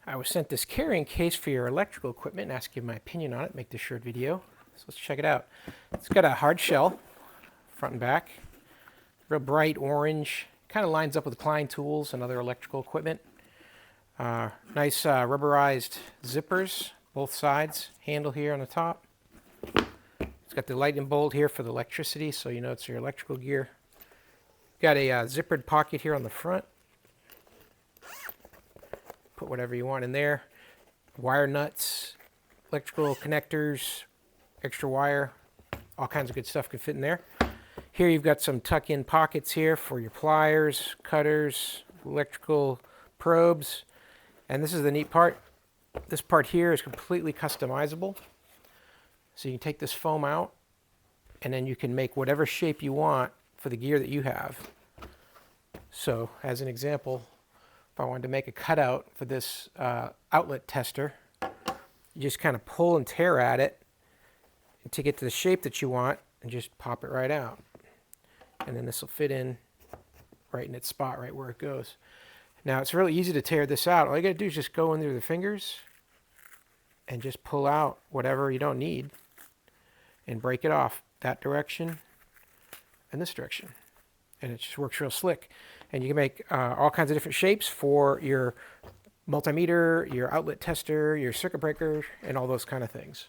I was sent this carrying case for your electrical equipment and asked you my opinion on it, make this short video. So let's check it out. It's got a hard shell, front and back, real bright orange, kind of lines up with Klein tools and other electrical equipment. Nice rubberized zippers, both sides, handle here on the top. It's got the lightning bolt here for the electricity, so you know it's your electrical gear. Got a zippered pocket here on the front. Put whatever you want in there. Wire nuts, electrical connectors, extra wire, all kinds of good stuff can fit in there. Here you've got some tuck-in pockets here for your pliers, cutters, electrical probes. And this is the neat part. This part here is completely customizable. So you can take this foam out and then you can make whatever shape you want for the gear that you have. So as an example, if I wanted to make a cutout for this outlet tester, you just kind of pull and tear at it to get to the shape that you want and just pop it right out. And then this will fit in right in its spot, right where it goes. Now it's really easy to tear this out. All you got to do is just go in through the fingers and just pull out whatever you don't need and break it off that direction and this direction. And it just works real slick. And you can make all kinds of different shapes for your multimeter, your outlet tester, your circuit breaker, and all those kind of things.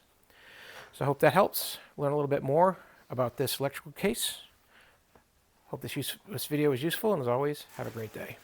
So I hope that helps. Learn a little bit more about this electrical case. Hope this video was useful, and as always, have a great day.